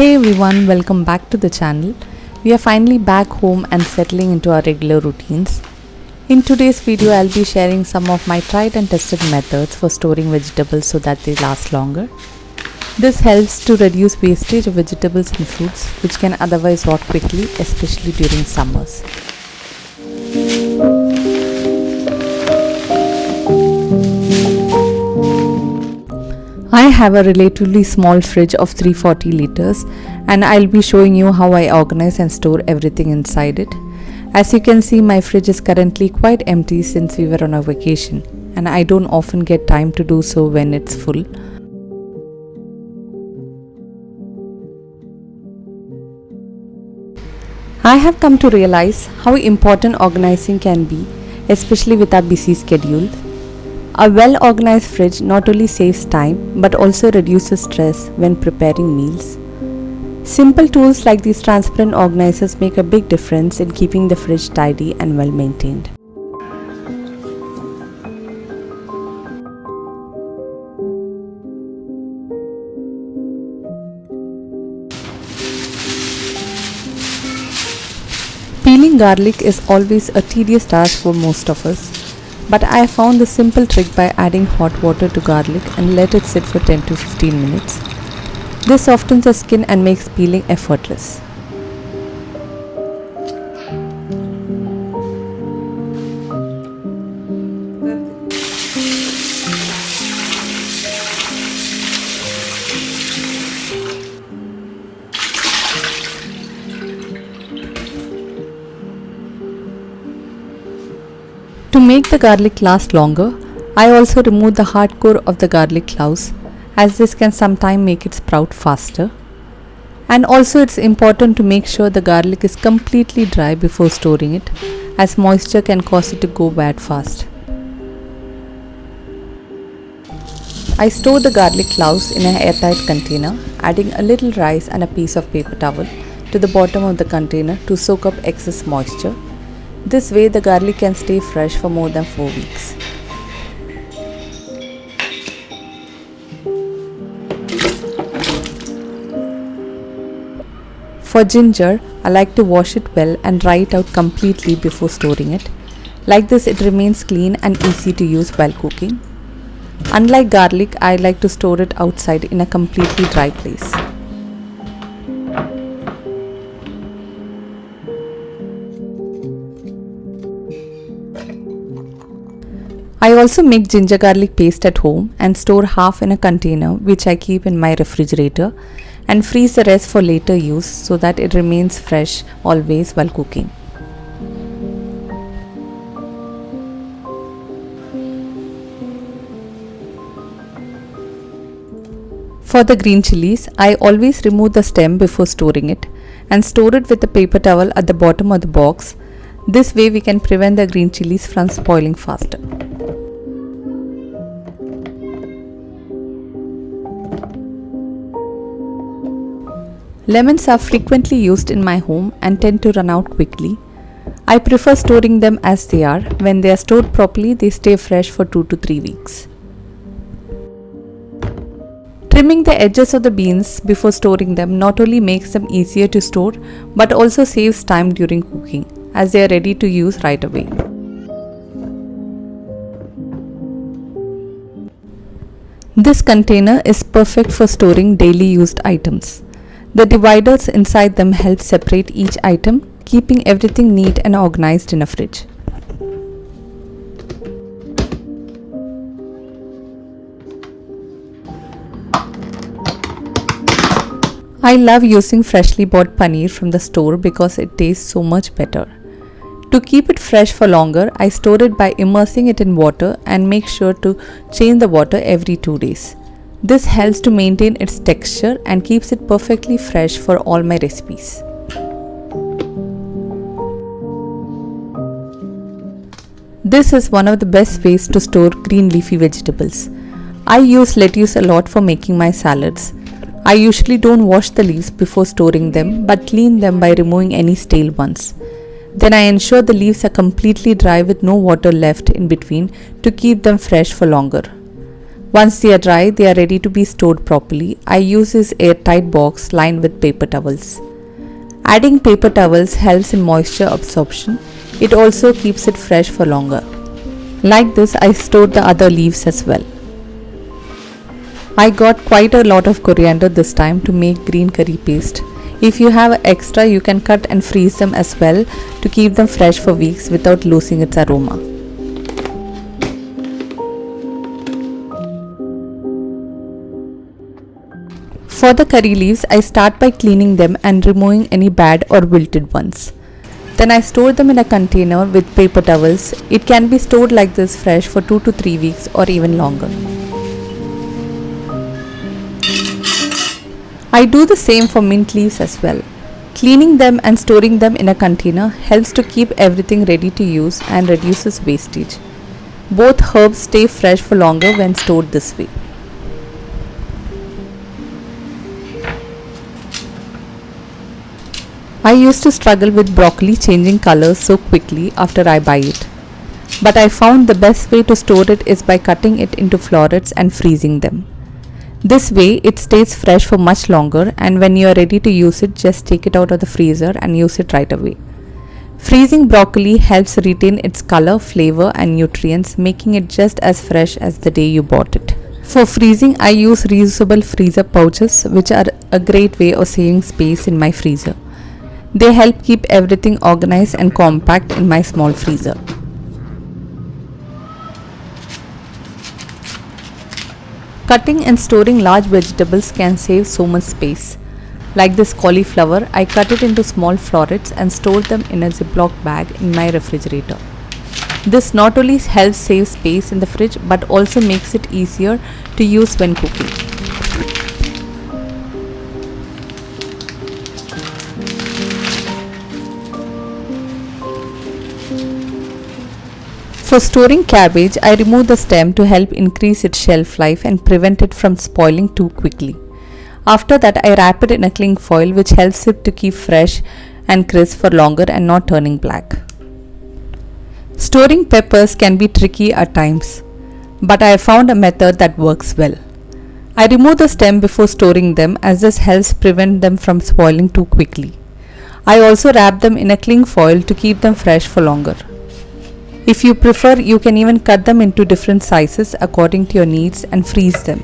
Hey everyone, welcome back to the channel. We are finally back home and settling into our regular routines. In today's video, I'll be sharing some of my tried and tested methods for storing vegetables so that they last longer. This helps to reduce wastage of vegetables and fruits which can otherwise rot quickly, especially during summers. I have a relatively small fridge of 340 liters and I'll be showing you how I organize and store everything inside it. As you can see, my fridge is currently quite empty since we were on a vacation and I don't often get time to do so when it's full. I have come to realize how important organizing can be, especially with our busy schedule. A well-organized fridge not only saves time but also reduces stress when preparing meals. Simple tools like these transparent organizers make a big difference in keeping the fridge tidy and well-maintained. Peeling garlic is always a tedious task for most of us. But I found the simple trick by adding hot water to garlic and let it sit for 10 to 15 minutes. This softens the skin and makes peeling effortless. To make the garlic last longer, I also remove the hard core of the garlic cloves, as this can sometimes make it sprout faster. And also it's important to make sure the garlic is completely dry before storing it, as moisture can cause it to go bad fast. I store the garlic cloves in an airtight container, adding a little rice and a piece of paper towel to the bottom of the container to soak up excess moisture. This way the garlic can stay fresh for more than 4 weeks. For ginger, I like to wash it well and dry it out completely before storing it. Like this, it remains clean and easy to use while cooking. Unlike garlic, I like to store it outside in a completely dry place. I also make ginger garlic paste at home and store half in a container which I keep in my refrigerator and freeze the rest for later use so that it remains fresh always while cooking. For the green chilies, I always remove the stem before storing it and store it with a paper towel at the bottom of the box. This way we can prevent the green chilies from spoiling faster. Lemons are frequently used in my home and tend to run out quickly. I prefer storing them as they are. When they are stored properly, they stay fresh for 2 to 3 weeks. Trimming the edges of the beans before storing them not only makes them easier to store but also saves time during cooking, as they are ready to use right away. This container is perfect for storing daily used items. The dividers inside them help separate each item, keeping everything neat and organized in a fridge. I love using freshly bought paneer from the store because it tastes so much better. To keep it fresh for longer, I store it by immersing it in water and make sure to change the water every 2 days. This helps to maintain its texture and keeps it perfectly fresh for all my recipes. This is one of the best ways to store green leafy vegetables. I use lettuce a lot for making my salads. I usually don't wash the leaves before storing them but clean them by removing any stale ones. Then I ensure the leaves are completely dry with no water left in between to keep them fresh for longer. Once they are dry, they are ready to be stored properly. I use this airtight box lined with paper towels. Adding paper towels helps in moisture absorption. It also keeps it fresh for longer. Like this, I stored the other leaves as well. I got quite a lot of coriander this time to make green curry paste. If you have extra, you can cut and freeze them as well to keep them fresh for weeks without losing its aroma. For the curry leaves, I start by cleaning them and removing any bad or wilted ones. Then I store them in a container with paper towels. It can be stored like this fresh for 2 to 3 weeks or even longer. I do the same for mint leaves as well. Cleaning them and storing them in a container helps to keep everything ready to use and reduces wastage. Both herbs stay fresh for longer when stored this way. I used to struggle with broccoli changing colors so quickly after I buy it. But I found the best way to store it is by cutting it into florets and freezing them. This way it stays fresh for much longer, and when you are ready to use it, just take it out of the freezer and use it right away. Freezing broccoli helps retain its color, flavor and nutrients, making it just as fresh as the day you bought it. For freezing, I use reusable freezer pouches, which are a great way of saving space in my freezer. They help keep everything organized and compact in my small freezer. Cutting and storing large vegetables can save so much space. Like this cauliflower, I cut it into small florets and store them in a Ziploc bag in my refrigerator. This not only helps save space in the fridge but also makes it easier to use when cooking. For storing cabbage, I remove the stem to help increase its shelf life and prevent it from spoiling too quickly. After that, I wrap it in a cling foil, which helps it to keep fresh and crisp for longer and not turning black. Storing peppers can be tricky at times, but I have found a method that works well. I remove the stem before storing them, as this helps prevent them from spoiling too quickly. I also wrap them in a cling foil to keep them fresh for longer. If you prefer, you can even cut them into different sizes according to your needs and freeze them.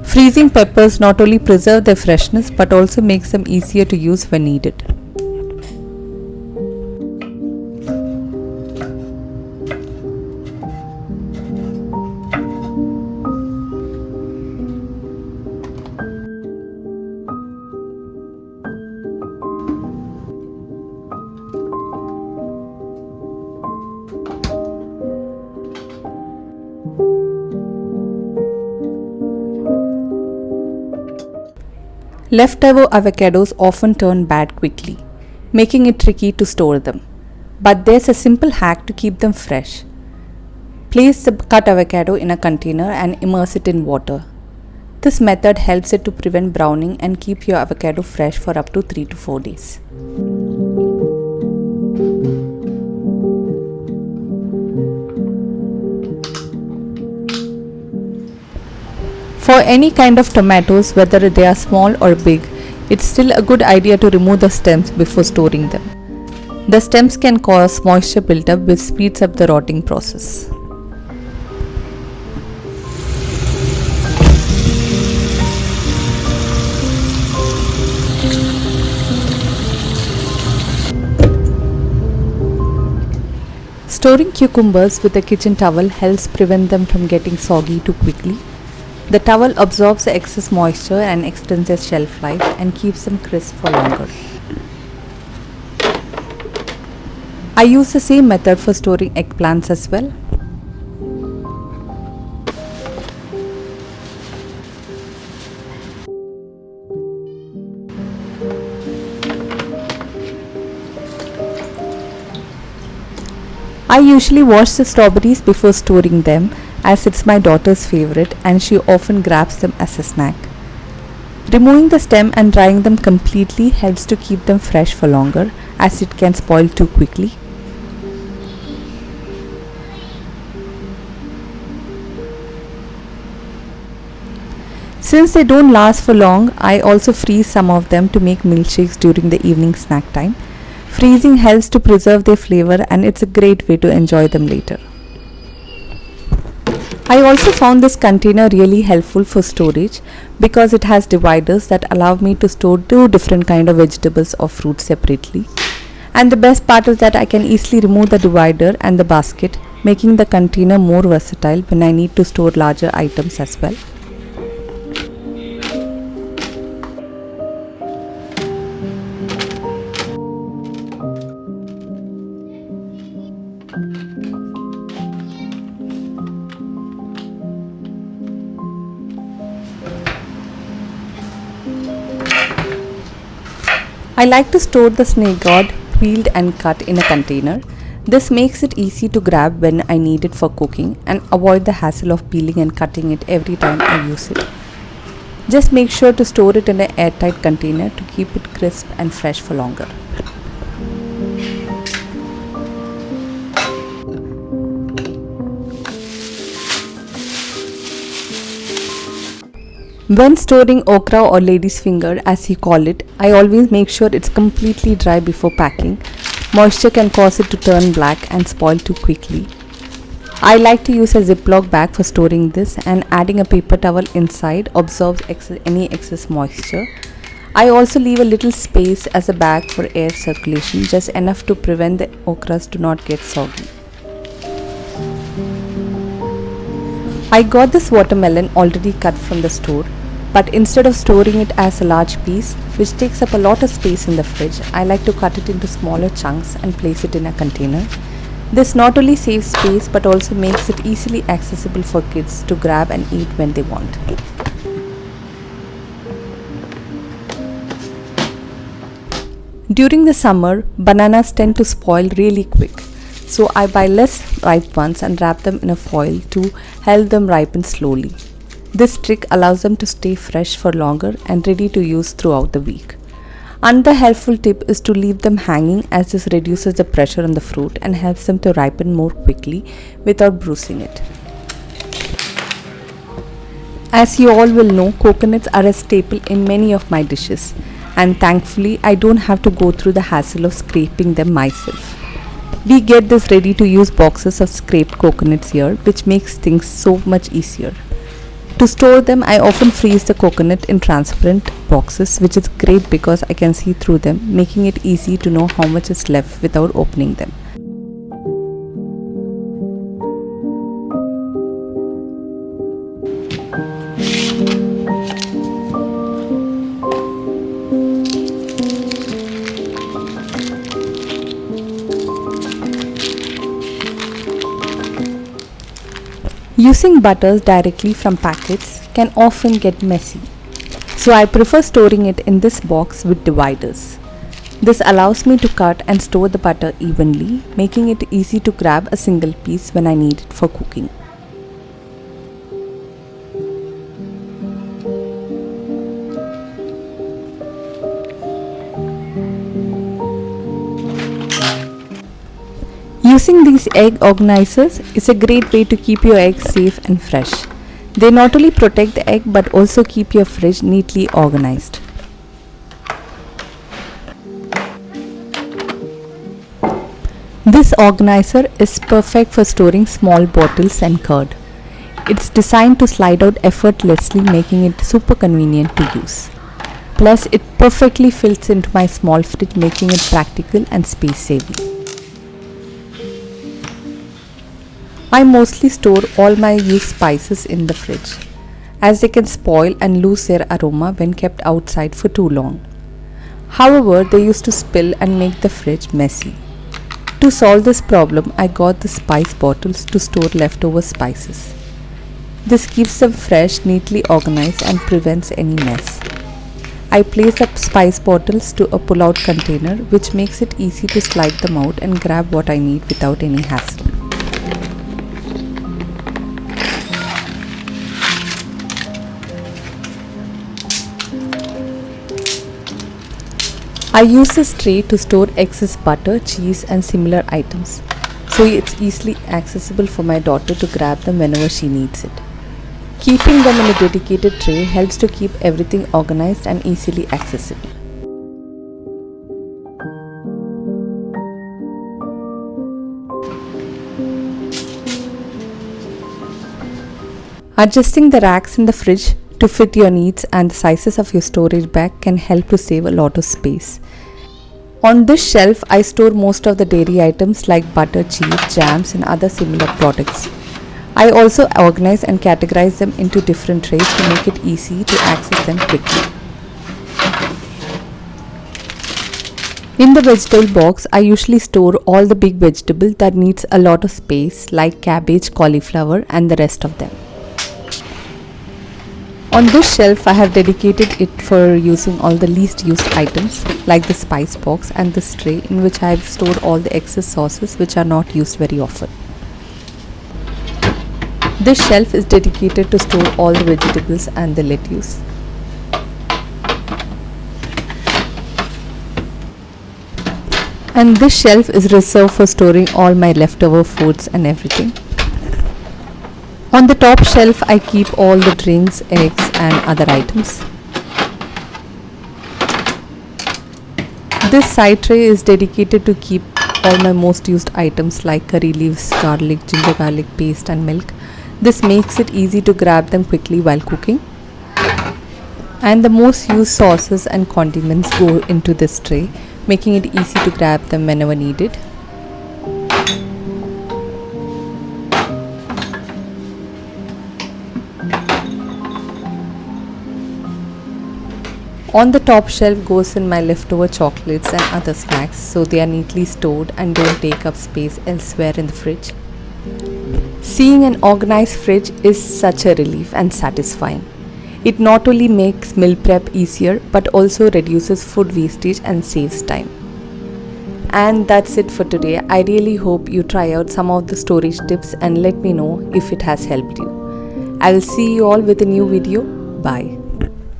Freezing peppers not only preserve their freshness but also makes them easier to use when needed. Leftover avocados often turn bad quickly, making it tricky to store them. But there's a simple hack to keep them fresh. Place the cut avocado in a container and immerse it in water. This method helps it to prevent browning and keep your avocado fresh for up to 3 to 4 days. For any kind of tomatoes, whether they are small or big, it's still a good idea to remove the stems before storing them. The stems can cause moisture buildup, which speeds up the rotting process. Storing cucumbers with a kitchen towel helps prevent them from getting soggy too quickly. The towel absorbs the excess moisture and extends their shelf life and keeps them crisp for longer. I use the same method for storing eggplants as well. I usually wash the strawberries before storing them, as it's my daughter's favorite and she often grabs them as a snack. Removing the stem and drying them completely helps to keep them fresh for longer, as it can spoil too quickly. Since they don't last for long, I also freeze some of them to make milkshakes during the evening snack time. Freezing helps to preserve their flavor and it's a great way to enjoy them later. I also found this container really helpful for storage because it has dividers that allow me to store two different kinds of vegetables or fruits separately. And the best part is that I can easily remove the divider and the basket, making the container more versatile when I need to store larger items as well. I like to store the snake gourd peeled and cut in a container. This makes it easy to grab when I need it for cooking and avoid the hassle of peeling and cutting it every time I use it. Just make sure to store it in an airtight container to keep it crisp and fresh for longer. When storing okra or lady's finger as you call it, I always make sure it's completely dry before packing. Moisture can cause it to turn black and spoil too quickly. I like to use a Ziploc bag for storing this, and adding a paper towel inside absorbs any excess moisture. I also leave a little space as a bag for air circulation, just enough to prevent the okras to not get soggy. I got this watermelon already cut from the store, but instead of storing it as a large piece, which takes up a lot of space in the fridge, I like to cut it into smaller chunks and place it in a container. This not only saves space but also makes it easily accessible for kids to grab and eat when they want. During the summer, bananas tend to spoil really quick, so I buy less ripe ones and wrap them in a foil to help them ripen slowly. This trick allows them to stay fresh for longer and ready to use throughout the week. Another helpful tip is to leave them hanging, as this reduces the pressure on the fruit and helps them to ripen more quickly without bruising it. As you all will know, coconuts are a staple in many of my dishes, and thankfully I don't have to go through the hassle of scraping them myself. We get this ready to use boxes of scraped coconuts here, which makes things so much easier. To store them, I often freeze the coconut in transparent boxes, which is great because I can see through them, making it easy to know how much is left without opening them. Using butters directly from packets can often get messy, so I prefer storing it in this box with dividers. This allows me to cut and store the butter evenly, making it easy to grab a single piece when I need it for cooking. Using these egg organizers is a great way to keep your eggs safe and fresh. They not only protect the egg but also keep your fridge neatly organized. This organizer is perfect for storing small bottles and curd. It's designed to slide out effortlessly, making it super convenient to use. Plus, it perfectly fits into my small fridge, making it practical and space saving. I mostly store all my used spices in the fridge, as they can spoil and lose their aroma when kept outside for too long. However, they used to spill and make the fridge messy. To solve this problem, I got the spice bottles to store leftover spices. This keeps them fresh, neatly organized, and prevents any mess. I place the spice bottles to a pull-out container, which makes it easy to slide them out and grab what I need without any hassle. I use this tray to store excess butter, cheese and similar items, so it's easily accessible for my daughter to grab them whenever she needs it. Keeping them in a dedicated tray helps to keep everything organized and easily accessible. Adjusting the racks in the fridge to fit your needs and the sizes of your storage bag can help to save a lot of space. On this shelf, I store most of the dairy items like butter, cheese, jams and other similar products. I also organize and categorize them into different trays to make it easy to access them quickly. In the vegetable box, I usually store all the big vegetables that needs a lot of space like cabbage, cauliflower and the rest of them. On this shelf, I have dedicated it for using all the least used items like the spice box and this tray in which I have stored all the excess sauces which are not used very often. This shelf is dedicated to store all the vegetables and the lettuce. And this shelf is reserved for storing all my leftover foods and everything. On the top shelf, I keep all the drinks, eggs and other items. This side tray is dedicated to keep all my most used items like curry leaves, garlic, ginger garlic paste and milk. This makes it easy to grab them quickly while cooking. And the most used sauces and condiments go into this tray, making it easy to grab them whenever needed. On the top shelf goes in my leftover chocolates and other snacks, so they are neatly stored and don't take up space elsewhere in the fridge. Seeing an organized fridge is such a relief and satisfying. It not only makes meal prep easier but also reduces food wastage and saves time. And that's it for today. I really hope you try out some of the storage tips and let me know if it has helped you. I will see you all with a new video. Bye.